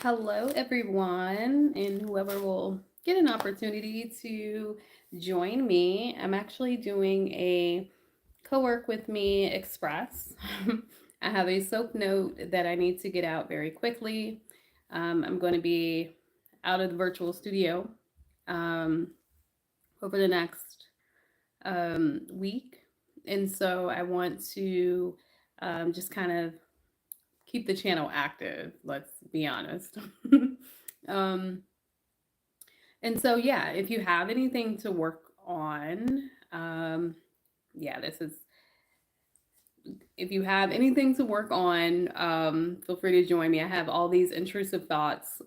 Hello, everyone, and whoever will get an opportunity to join me. I'm actually doing a co-work with me express. I have a soap note that I need to get out very quickly. I'm going to be out of the virtual studio um, over the next week, and so I want to just kind of keep the channel active. Let's be honest. um, And so, yeah, if you have anything to work on, yeah, this is, if you have anything to work on, feel free to join me. I have all these intrusive thoughts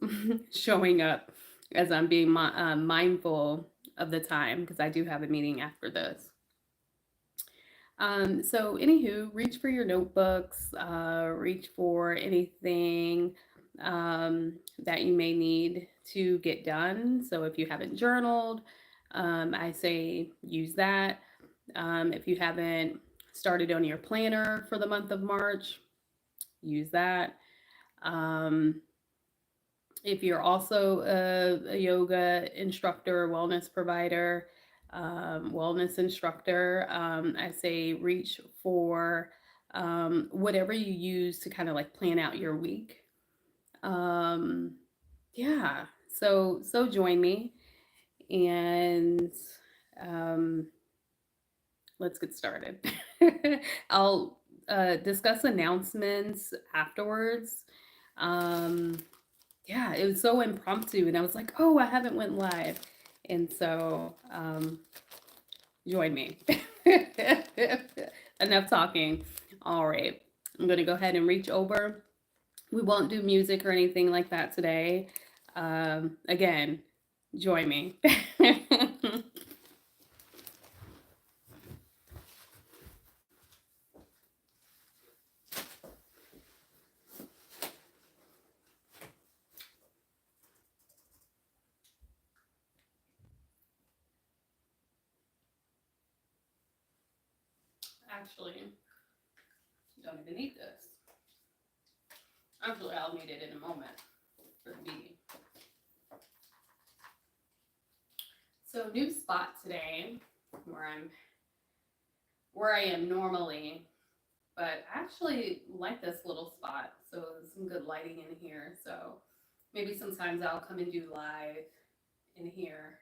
showing up as I'm being mindful of the time because I do have a meeting after this. So, anywho, reach for your notebooks, reach for anything that you may need to get done. So, if you haven't journaled, I say use that. If you haven't started on your planner for the month of March, use that. Um, if you're also a yoga instructor, wellness provider, wellness instructor, I say reach for whatever you use to kind of like plan out your week. Um, yeah, so join me and um, let's get started. I'll discuss announcements afterwards. Um, yeah, it was so impromptu, and I was like, oh, I haven't went live, and so join me. Enough talking. All right, I'm gonna go ahead and reach over. We won't do music or anything like that today. Again, join me. Actually, don't even need this. Actually, I'll need it in a moment for the meeting. So new spot today where I am normally, but I actually like this little spot. So there's some good lighting in here. So maybe sometimes I'll come and do live in here.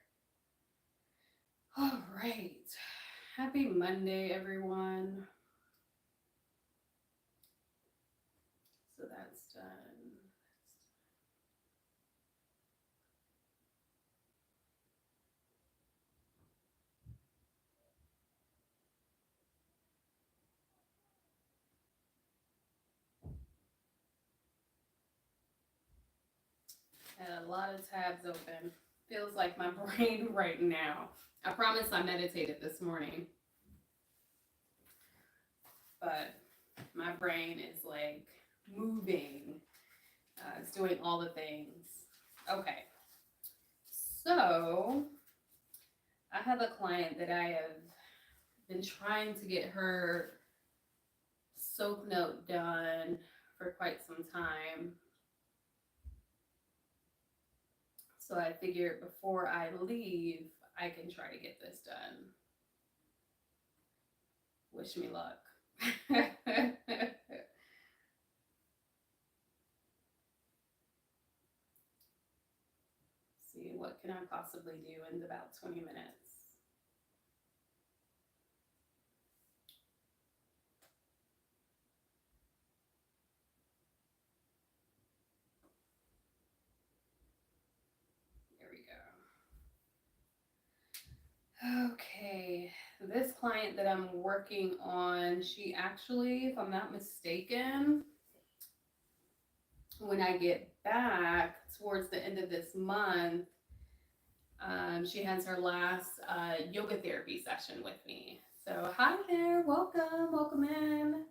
All right. Happy Monday, everyone. So that's done. Had a lot of tabs open. Feels like my brain right now. I promise I meditated this morning, but my brain is like moving. It's doing all the things. Okay, so I have a client that I have been trying to get her soap note done for quite some time. So I figured before I leave, I can try to get this done. Wish me luck. See, what can I possibly do in about 20 minutes? There we go. Okay, this client that I'm working on, she actually, if I'm not mistaken, when I get back towards the end of this month, she has her last yoga therapy session with me. So, hi there, welcome in.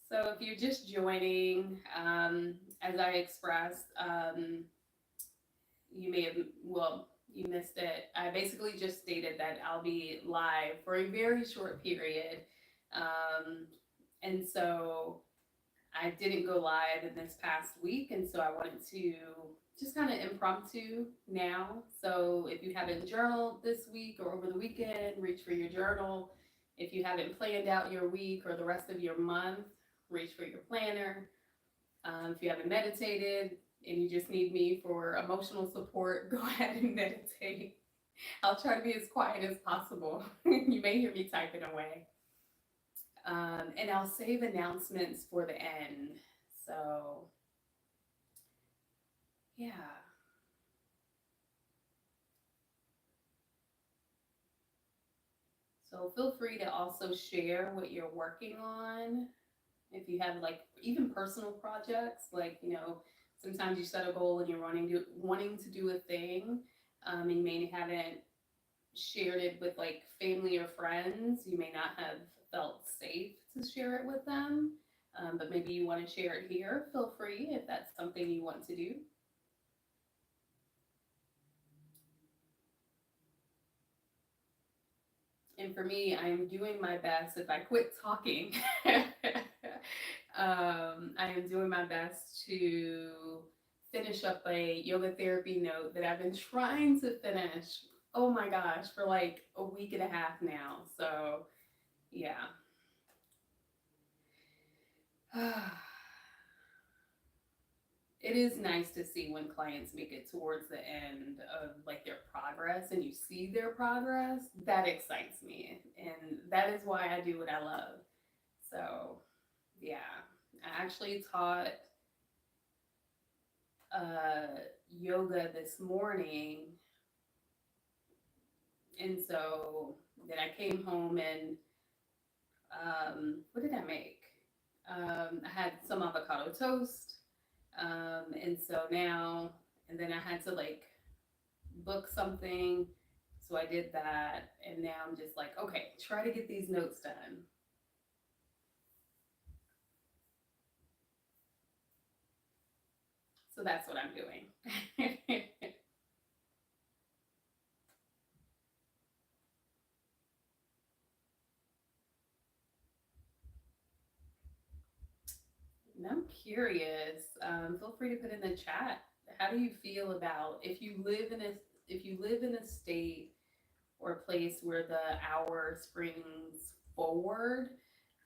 So, if you're just joining, as I expressed, you may have, well, you missed it. I basically just stated that I'll be live for a very short period. And so I didn't go live in this past week, and so I wanted to just kind of impromptu now. So if you haven't journaled this week or over the weekend, reach for your journal. If you haven't planned out your week or the rest of your month, reach for your planner. If you haven't meditated and you just need me for emotional support, go ahead and meditate. I'll try to be as quiet as possible. You may hear me typing away. And I'll save announcements for the end. So, yeah. So feel free to also share what you're working on. If you have like even personal projects, like, sometimes you set a goal and you're wanting to do a thing, and you may haven't shared it with like family or friends. You may not have felt safe to share it with them, but maybe you want to share it here. Feel free if that's something you want to do. And for me, I'm doing my best. If I quit talking, I am doing my best to finish up a yoga therapy note that I've been trying to finish. Oh my gosh, for like a week and a half now. So, yeah. It is nice to see when clients make it towards the end of like their progress and you see their progress. That excites me. And that is why I do what I love. So, yeah. I actually taught yoga this morning. And so then I came home and what did I make? I had some avocado toast. And so now, and then I had to like book something. So I did that. And now I'm just like, okay, try to get these notes done. So that's what I'm doing. And I'm curious. Feel free to put in the chat. How do you feel about if you live in a state or a place where the hour springs forward?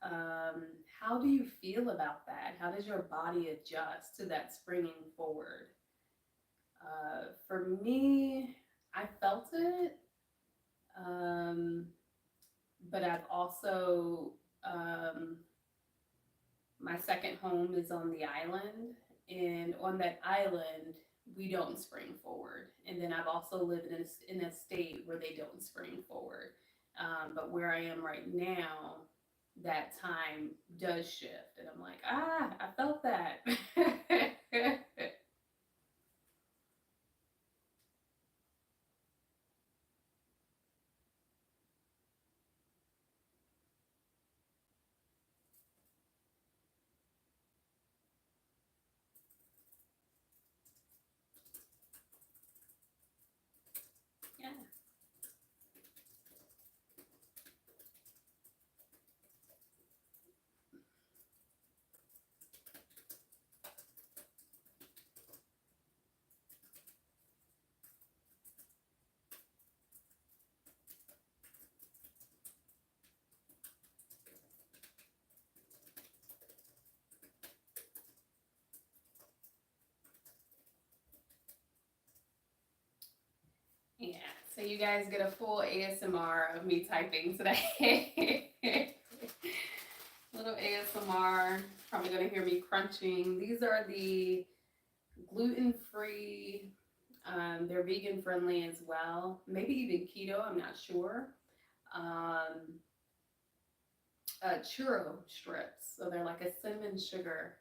How do you feel about that? How does your body adjust to that springing forward? For me, I felt it, um, but I've also my second home is on the island, and on that island, we don't spring forward. And then I've also lived in a state where they don't spring forward. But where I am right now, that time does shift. And I'm like, I felt that. Yeah. Yeah, so you guys get a full ASMR of me typing today. Little ASMR. Probably gonna hear me crunching. These are the gluten-free. They're vegan friendly as well. Maybe even keto. I'm not sure. Um, churro strips. So they're like a cinnamon sugar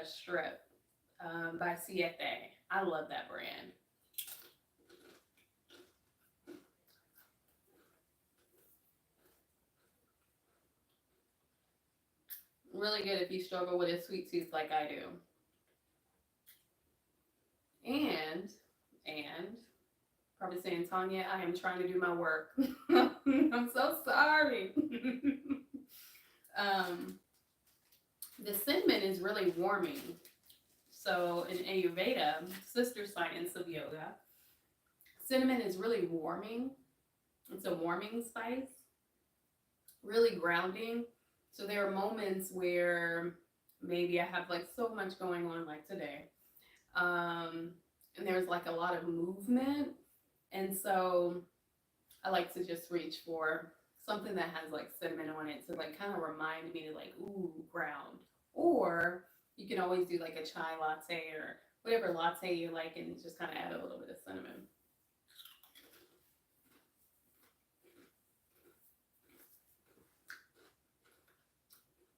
strip by 𝐶𝐹A. I love that brand. Really good if you struggle with a sweet tooth like I do. And probably saying, Tanya, I am trying to do my work. I'm so sorry. um, The cinnamon is really warming. So in Ayurveda, sister science of yoga, cinnamon is really warming. It's a warming spice, really grounding. So there are moments where maybe I have like so much going on, like today, and there's like a lot of movement, and so I like to just reach for something that has like cinnamon on it to like kind of remind me to like, ooh, ground. Or you can always do like a chai latte or whatever latte you like and just kind of add a little bit of cinnamon.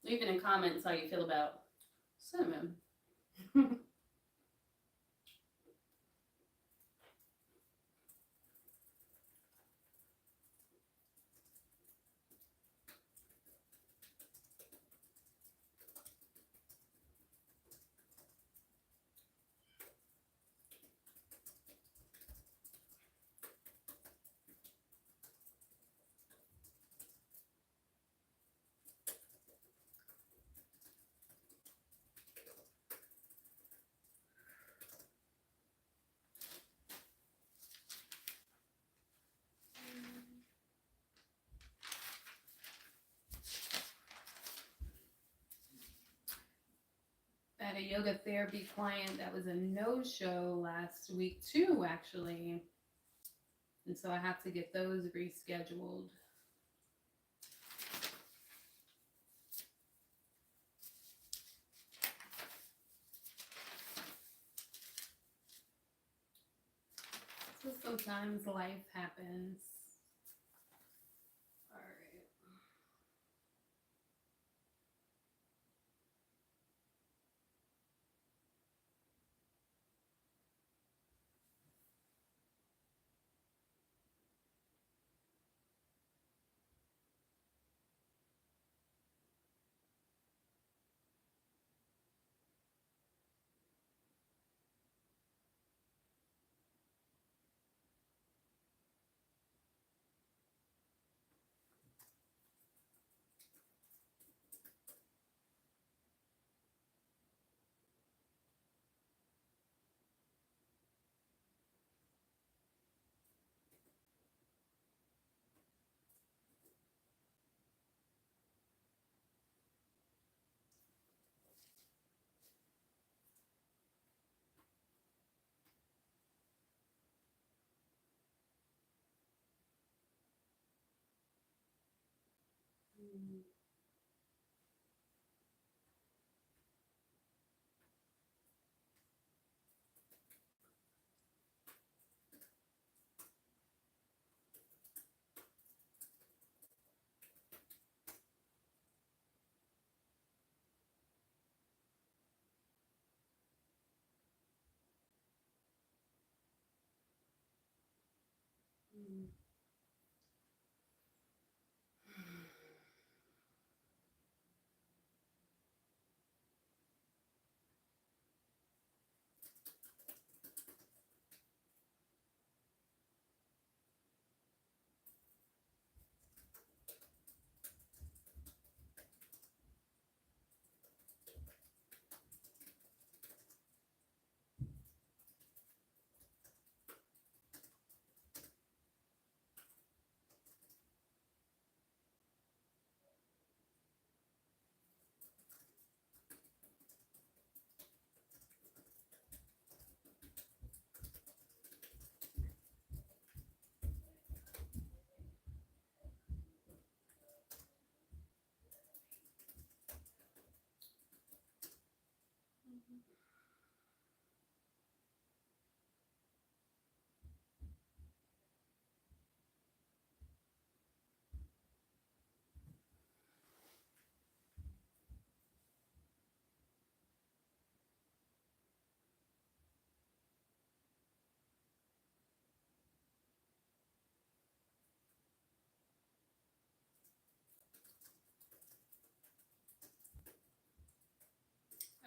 Leave it in comments how you feel about cinnamon. I had a yoga therapy client that was a no-show last week too, actually. And so I have to get those rescheduled. So sometimes life happens. All right.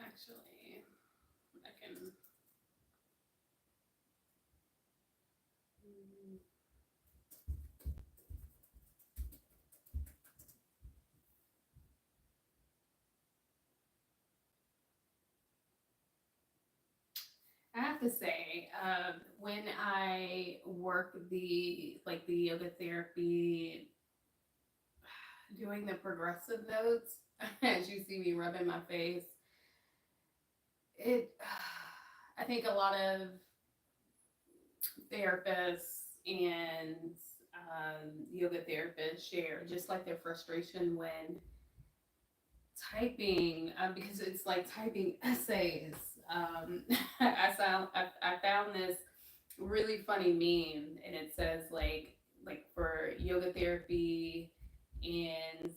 Actually, I can. have to say, when I work the yoga therapy, doing the progressive notes, as you see me rubbing my face, it, I think a lot of therapists and yoga therapists share just like their frustration when typing, because it's like typing essays. I found this really funny meme, and it says like for yoga therapy and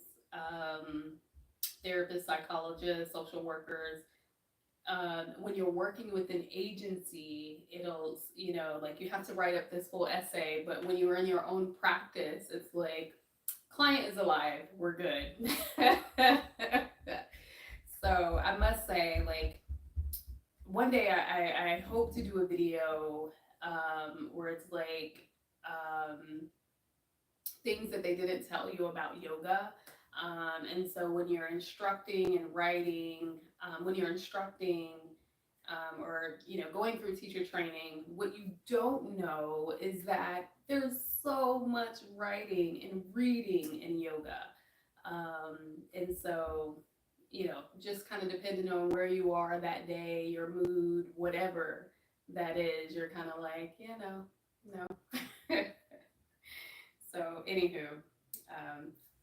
therapists, psychologists, social workers, when you're working with an agency, it'll, like you have to write up this whole essay, but when you're in your own practice, it's like, client is alive, we're good. So I must say, like, one day I hope to do a video where it's like things that they didn't tell you about yoga. And so when you're instructing and writing, when you're instructing or going through teacher training, what you don't know is that there's so much writing and reading in yoga. And so, just kind of depending on where you are that day, your mood, whatever that is, you're kind of like, no. So, anywho,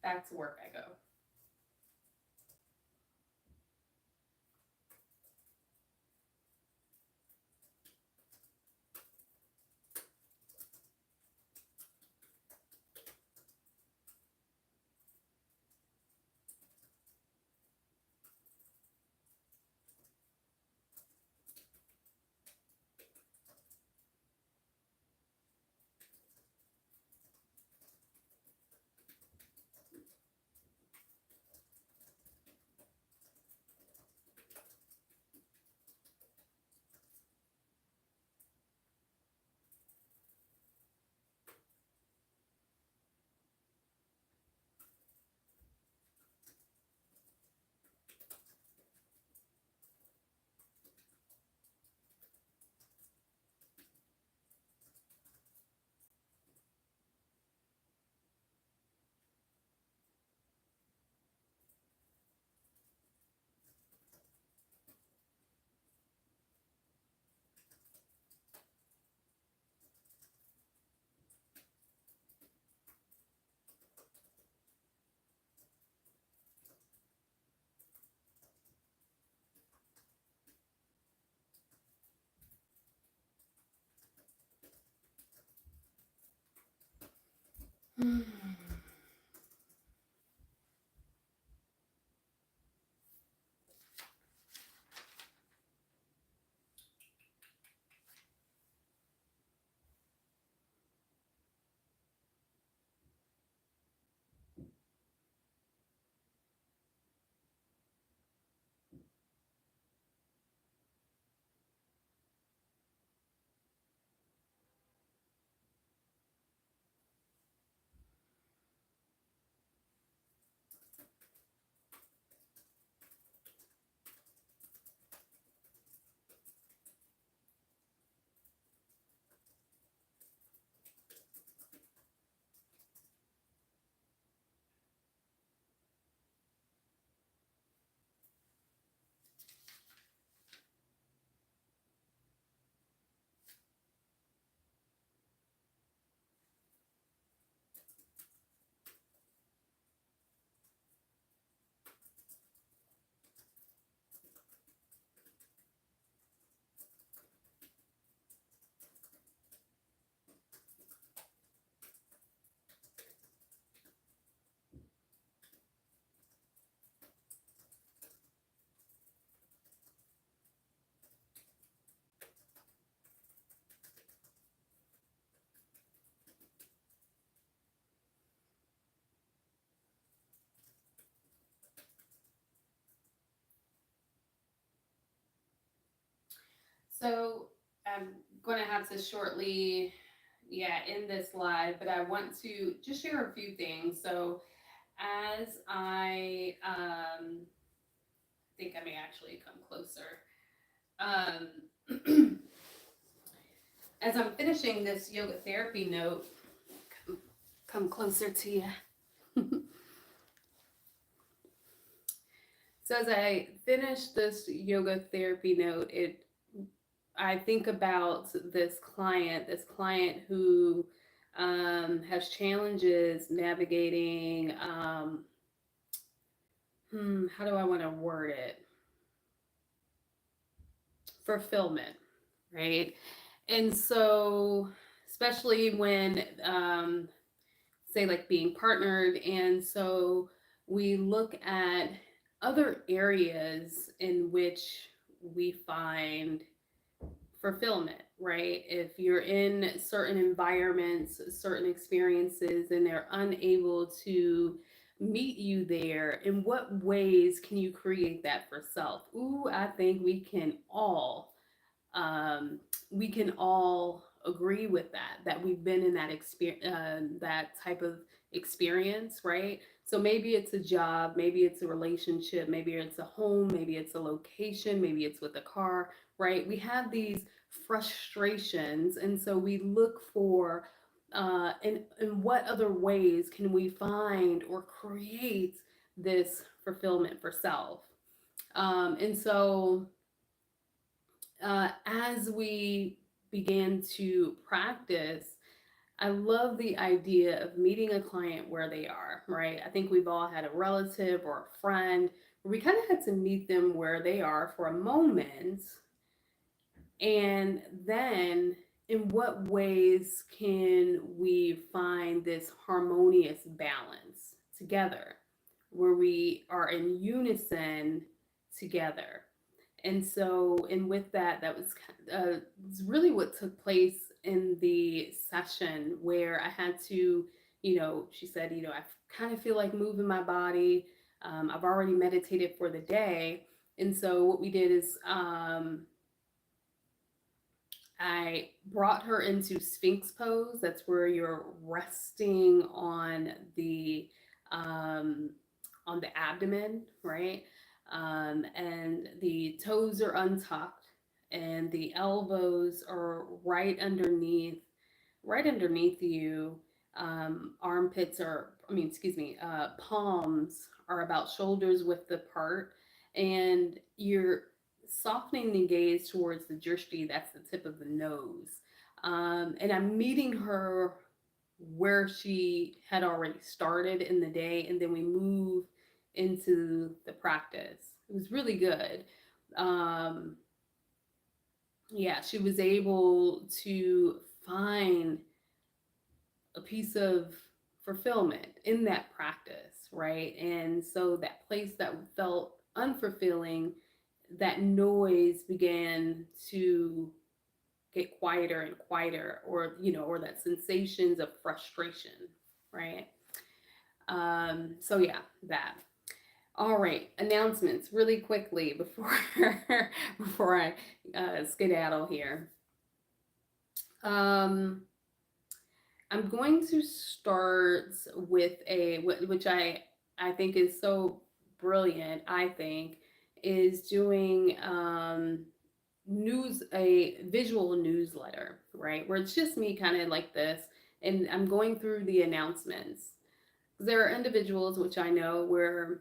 back to work I go. So I'm going to have to shortly, end this live, but I want to just share a few things. So as I think I may actually come closer. As I'm finishing this yoga therapy note, come closer to you. So as I finish this yoga therapy note, I think about this client who has challenges navigating, how do I want to word it? Fulfillment, right? And so, especially when, say, like being partnered, and so we look at other areas in which we find fulfillment, right? If you're in certain environments, certain experiences, and they're unable to meet you there, in what ways can you create that for self? Ooh, I think we can all agree with that we've been in that experience, that type of experience, right? So maybe it's a job, maybe it's a relationship, maybe it's a home, maybe it's a location, maybe it's with a car, right? We have these frustrations, and so we look for, in what other ways can we find or create this fulfillment for self. And so as we began to practice, I love the idea of meeting a client where they are, right? I think we've all had a relative or a friend where we kind of had to meet them where they are for a moment. And then, in what ways can we find this harmonious balance together where we are in unison together? And so, and with that, that was really what took place in the session where I had to, she said, I kind of feel like moving my body. I've already meditated for the day. And so what we did is, I brought her into Sphinx pose. That's where you're resting um, on the abdomen, right? And the toes are untucked, and the elbows are right underneath you. Armpits are, I mean, excuse me, palms are about shoulders width apart, and you're softening the gaze towards the drishti, that's the tip of the nose. And I'm meeting her where she had already started in the day, and then we move into the practice. It was really good. Um, yeah, she was able to find a piece of fulfillment in that practice, right? And so that place that felt unfulfilling, that noise began to get quieter and quieter, or or that sensations of frustration, right? So yeah, that. All right, announcements really quickly before before I skedaddle here. I'm going to start with which I think is so brilliant. I think is doing a visual newsletter, right? Where it's just me kind of like this, and I'm going through the announcements. There are individuals which I know where,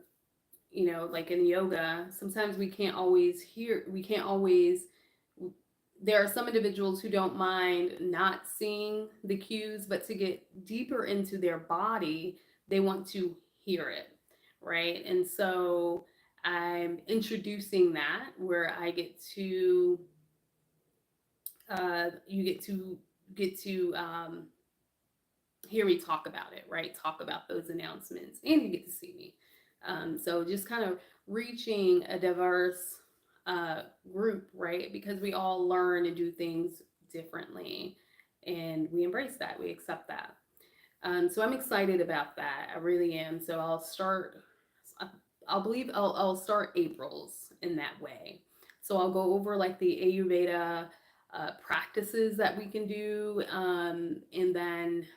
like in yoga, sometimes we can't always, there are some individuals who don't mind not seeing the cues, but to get deeper into their body, they want to hear it, right? And so I'm introducing that where I get to, you get to hear me talk about it, right? Talk about those announcements, and you get to see me. So just kind of reaching a diverse group, right? Because we all learn and do things differently, and we embrace that, we accept that. So I'm excited about that. I really am. So I'll start April's in that way. So I'll go over like the Ayurveda practices that we can do, and then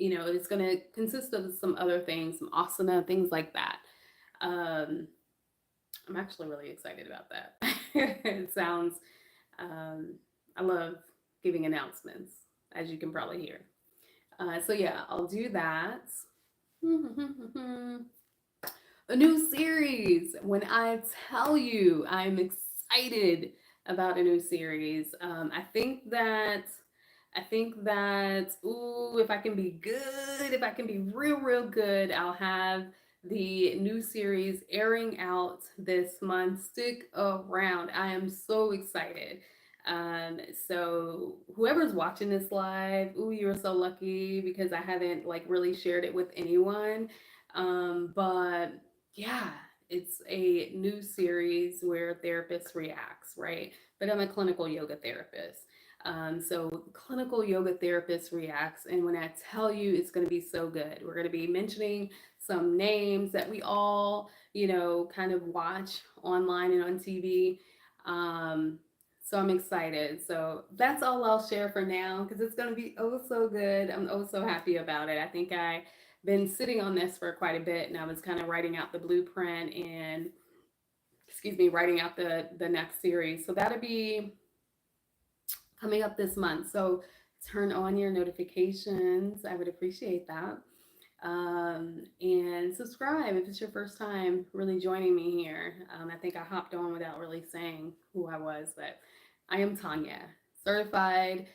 it's going to consist of some other things, some asana, things like that. I'm actually really excited about that. It sounds, I love giving announcements, as you can probably hear. So yeah, I'll do that. A new series. When I tell you I'm excited about a new series, I think that ooh, if I can be good, if I can be real good, I'll have the new series airing out this month. Stick around. I am so excited. So whoever's watching this live, ooh, you're so lucky because I haven't like really shared it with anyone. But yeah, it's a new series where a therapist reacts, right? But I'm a clinical yoga therapist. So clinical yoga therapist reacts, and when I tell you it's going to be so good, we're going to be mentioning some names that we all, kind of watch online and on TV. So I'm excited. So that's all I'll share for now because it's going to be oh so good. I'm oh so happy about it. I think I been sitting on this for quite a bit, and I was kind of writing out the blueprint and excuse me, writing out the next series. So that'll be coming up this month. So turn on your notifications. I would appreciate that. And subscribe if it's your first time really joining me here. I think I hopped on without really saying who I was, but I am Tanya, certified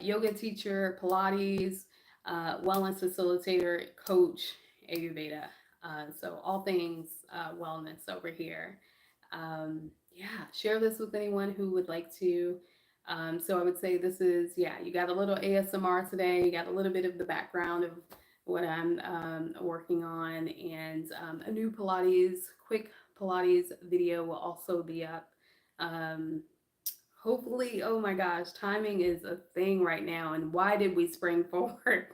yoga teacher, Pilates, wellness facilitator, coach, Ayurveda. So all things wellness over here. Yeah, share this with anyone who would like to. So I would say this is, yeah, you got a little ASMR today, you got a little bit of the background of what I'm working on, and a new quick Pilates video will also be up. Um, Hopefully, oh my gosh, timing is a thing right now, and why did we spring forward?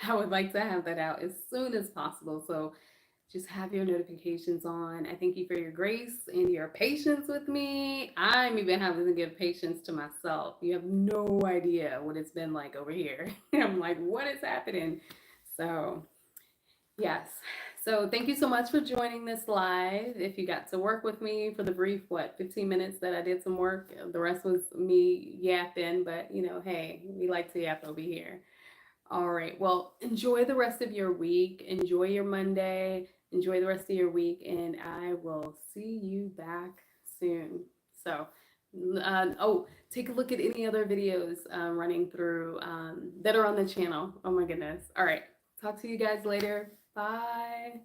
I would like to have that out as soon as possible. So just have your notifications on. I thank you for your grace and your patience with me. I'm even having to give patience to myself. You have no idea what it's been like over here. I'm like, what is happening? So, yes. So, thank you so much for joining this live. If you got to work with me for the brief, 15 minutes that I did some work, the rest was me yapping, but hey, we like to yap over here. All right. Well, enjoy the rest of your week. Enjoy your Monday. Enjoy the rest of your week. And I will see you back soon. So, take a look at any other videos running through that are on the channel. Oh my goodness. All right. Talk to you guys later. Bye.